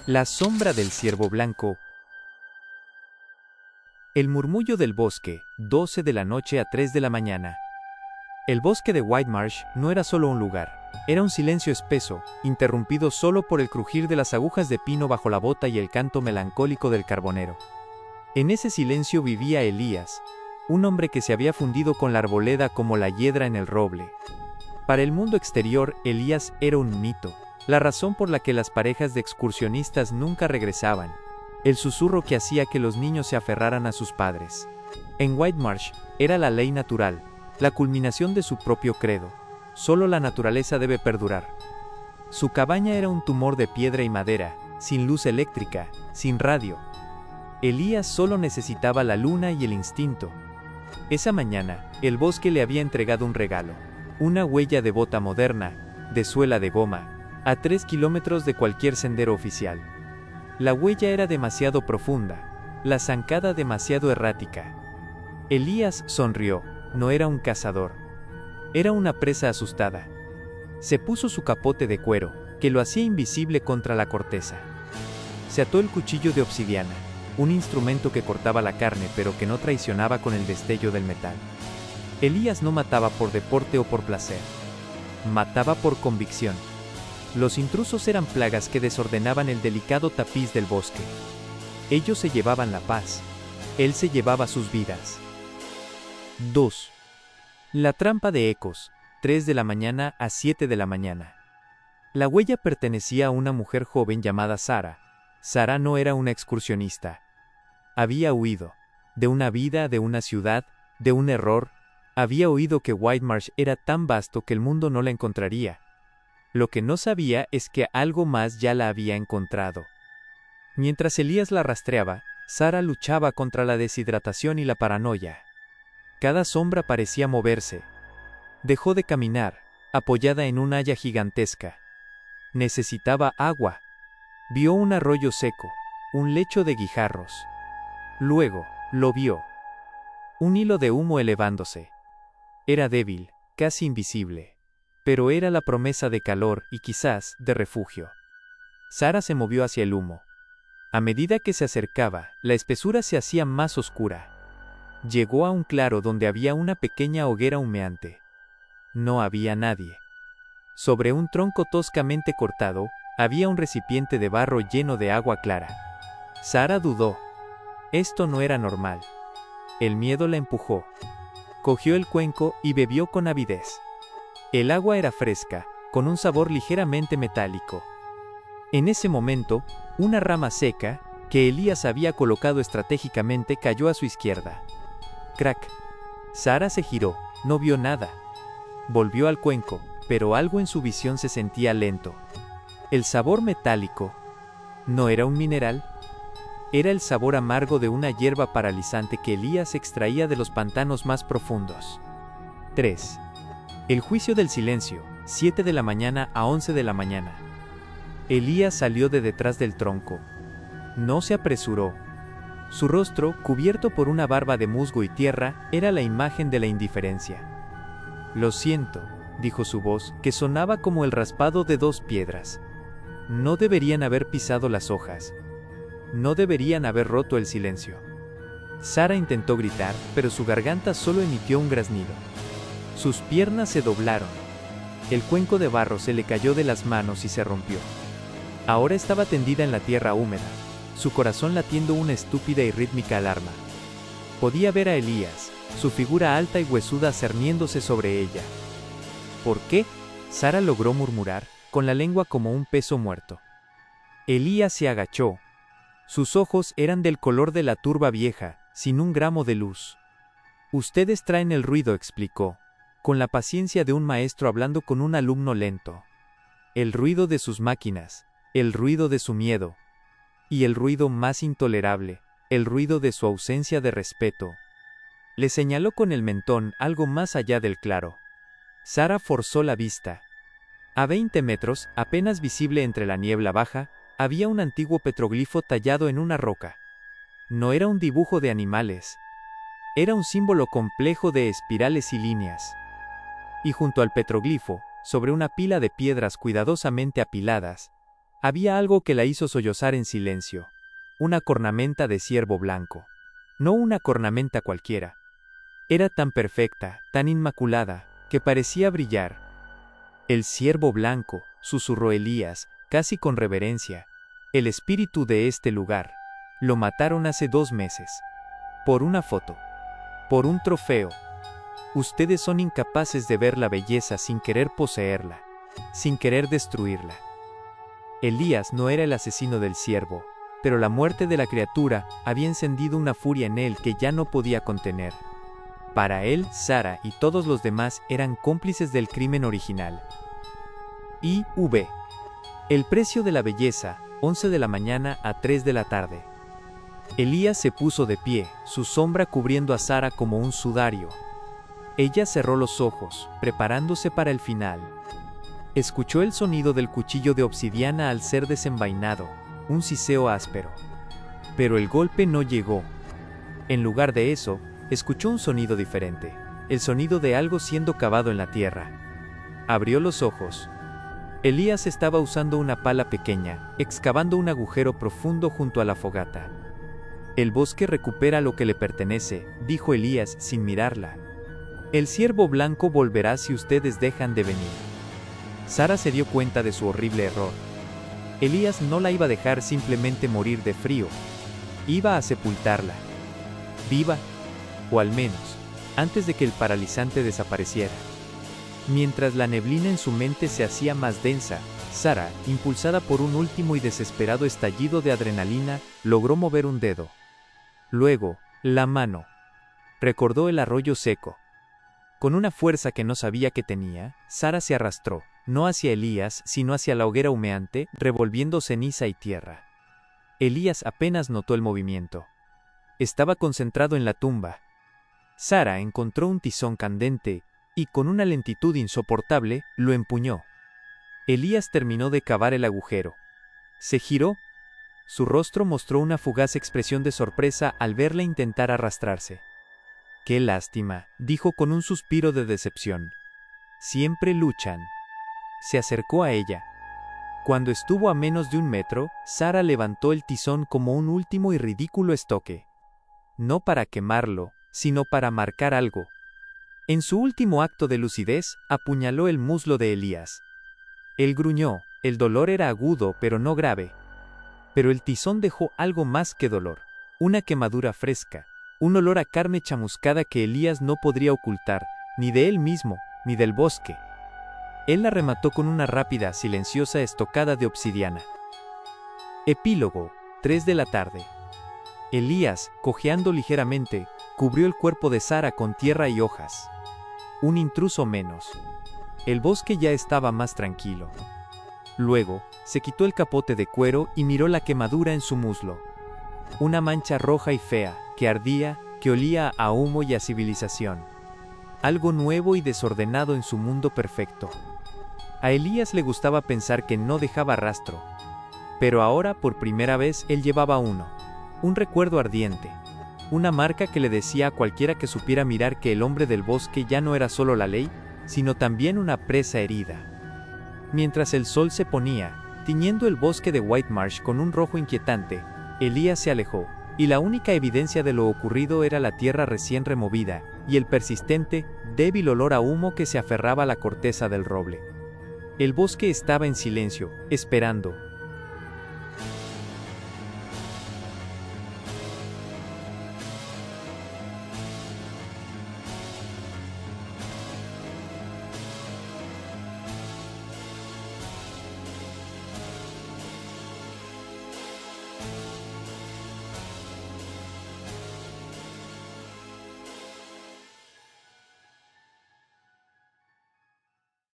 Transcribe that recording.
La sombra del ciervo blanco. El murmullo del bosque, 12 de la noche a 3 de la mañana. El bosque de White Marsh no era solo un lugar, era un silencio espeso, interrumpido solo por el crujir de las agujas de pino bajo la bota y el canto melancólico del carbonero. En ese silencio vivía Elías, un hombre que se había fundido con la arboleda como la hiedra en el roble. Para el mundo exterior, Elías era un mito, la razón por la que las parejas de excursionistas nunca regresaban, el susurro que hacía que los niños se aferraran a sus padres. En White Marsh, era la ley natural, la culminación de su propio credo. Solo la naturaleza debe perdurar. Su cabaña era un tumor de piedra y madera, sin luz eléctrica, sin radio. Elías solo necesitaba la luna y el instinto. Esa mañana, el bosque le había entregado un regalo, una huella de bota moderna, de suela de goma, a 3 kilómetros de cualquier sendero oficial. La huella era demasiado profunda, la zancada demasiado errática. Elías sonrió, no era un cazador. Era una presa asustada. Se puso su capote de cuero, que lo hacía invisible contra la corteza. Se ató el cuchillo de obsidiana, un instrumento que cortaba la carne pero que no traicionaba con el destello del metal. Elías no mataba por deporte o por placer. Mataba por convicción. Los intrusos eran plagas que desordenaban el delicado tapiz del bosque. Ellos se llevaban la paz. Él se llevaba sus vidas. 2. La trampa de ecos, 3 de la mañana a 7 de la mañana. La huella pertenecía a una mujer joven llamada Sara. Sara no era una excursionista. Había huido. De una vida, de una ciudad, de un error. Había oído que White Marsh era tan vasto que el mundo no la encontraría. Lo que no sabía es que algo más ya la había encontrado. Mientras Elías la rastreaba, Sara luchaba contra la deshidratación y la paranoia. Cada sombra parecía moverse. Dejó de caminar, apoyada en una haya gigantesca. Necesitaba agua. Vio un arroyo seco, un lecho de guijarros. Luego, lo vio. Un hilo de humo elevándose. Era débil, casi invisible. Pero era la promesa de calor y quizás de refugio. Sara se movió hacia el humo. A medida que se acercaba, la espesura se hacía más oscura. Llegó a un claro donde había una pequeña hoguera humeante. No había nadie. Sobre un tronco toscamente cortado, había un recipiente de barro lleno de agua clara. Sara dudó. Esto no era normal. El miedo la empujó. Cogió el cuenco y bebió con avidez. El agua era fresca, con un sabor ligeramente metálico. En ese momento, una rama seca, que Elías había colocado estratégicamente, cayó a su izquierda. Crack. Sara se giró, no vio nada. Volvió al cuenco, pero algo en su visión se sentía lento. El sabor metálico. ¿No era un mineral? Era el sabor amargo de una hierba paralizante que Elías extraía de los pantanos más profundos. 3. El juicio del silencio, 7 de la mañana a 11 de la mañana. Elías salió de detrás del tronco. No se apresuró. Su rostro, cubierto por una barba de musgo y tierra, era la imagen de la indiferencia. «Lo siento», dijo su voz, que sonaba como el raspado de 2 piedras. No deberían haber pisado las hojas. No deberían haber roto el silencio. Sara intentó gritar, pero su garganta solo emitió un graznido. Sus piernas se doblaron. El cuenco de barro se le cayó de las manos y se rompió. Ahora estaba tendida en la tierra húmeda, su corazón latiendo una estúpida y rítmica alarma. Podía ver a Elías, su figura alta y huesuda cerniéndose sobre ella. ¿Por qué?, Sara logró murmurar, con la lengua como un peso muerto. Elías se agachó. Sus ojos eran del color de la turba vieja, sin un gramo de luz. «Ustedes traen el ruido», explicó, con la paciencia de un maestro hablando con un alumno lento. El ruido de sus máquinas, el ruido de su miedo. Y el ruido más intolerable, el ruido de su ausencia de respeto. Le señaló con el mentón algo más allá del claro. Sara forzó la vista. A 20 metros, apenas visible entre la niebla baja, había un antiguo petroglifo tallado en una roca. No era un dibujo de animales. Era un símbolo complejo de espirales y líneas. Y junto al petroglifo, sobre una pila de piedras cuidadosamente apiladas, Había algo que la hizo sollozar en silencio. Una cornamenta de ciervo blanco. No una cornamenta cualquiera. Era tan perfecta, tan inmaculada, que parecía brillar. El ciervo blanco, susurró Elías, casi con reverencia. El espíritu de este lugar. Lo mataron hace 2 meses. Por una foto. Por un trofeo. Ustedes son incapaces de ver la belleza sin querer poseerla, sin querer destruirla. Elías no era el asesino del ciervo, pero la muerte de la criatura había encendido una furia en él que ya no podía contener. Para él, Sara y todos los demás eran cómplices del crimen original. I.V. El precio de la belleza, 11 de la mañana a 3 de la tarde. Elías se puso de pie, su sombra cubriendo a Sara como un sudario. Ella cerró los ojos, preparándose para el final. Escuchó el sonido del cuchillo de obsidiana al ser desenvainado, un siseo áspero. Pero el golpe no llegó. En lugar de eso, escuchó un sonido diferente, el sonido de algo siendo cavado en la tierra. Abrió los ojos. Elías estaba usando una pala pequeña, excavando un agujero profundo junto a la fogata. El bosque recupera lo que le pertenece, dijo Elías sin mirarla. El ciervo blanco volverá si ustedes dejan de venir. Sara se dio cuenta de su horrible error. Elías no la iba a dejar simplemente morir de frío. Iba a sepultarla. Viva, o al menos, antes de que el paralizante desapareciera. Mientras la neblina en su mente se hacía más densa, Sara, impulsada por un último y desesperado estallido de adrenalina, logró mover un dedo. Luego, la mano. Recordó el arroyo seco. Con una fuerza que no sabía que tenía, Sara se arrastró, no hacia Elías, sino hacia la hoguera humeante, revolviendo ceniza y tierra. Elías apenas notó el movimiento. Estaba concentrado en la tumba. Sara encontró un tizón candente, y con una lentitud insoportable, lo empuñó. Elías terminó de cavar el agujero. Se giró. Su rostro mostró una fugaz expresión de sorpresa al verla intentar arrastrarse. «Qué lástima», dijo con un suspiro de decepción. «Siempre luchan». Se acercó a ella. Cuando estuvo a menos de 1 metro, Sara levantó el tizón como un último y ridículo estoque. No para quemarlo, sino para marcar algo. En su último acto de lucidez, apuñaló el muslo de Elías. Él gruñó, el dolor era agudo pero no grave. Pero el tizón dejó algo más que dolor. Una quemadura fresca. Un olor a carne chamuscada que Elías no podría ocultar, ni de él mismo, ni del bosque. Él la remató con una rápida, silenciosa estocada de obsidiana. Epílogo, 3 de la tarde. Elías, cojeando ligeramente, cubrió el cuerpo de Sara con tierra y hojas. Un intruso menos. El bosque ya estaba más tranquilo. Luego, se quitó el capote de cuero y miró la quemadura en su muslo. Una mancha roja y fea, que ardía, que olía a humo y a civilización. Algo nuevo y desordenado en su mundo perfecto. A Elías le gustaba pensar que no dejaba rastro. Pero ahora, por primera vez, él llevaba uno. Un recuerdo ardiente. Una marca que le decía a cualquiera que supiera mirar que el hombre del bosque ya no era solo la ley, sino también una presa herida. Mientras el sol se ponía, tiñendo el bosque de White Marsh con un rojo inquietante, Elías se alejó, y la única evidencia de lo ocurrido era la tierra recién removida, y el persistente, débil olor a humo que se aferraba a la corteza del roble. El bosque estaba en silencio, esperando,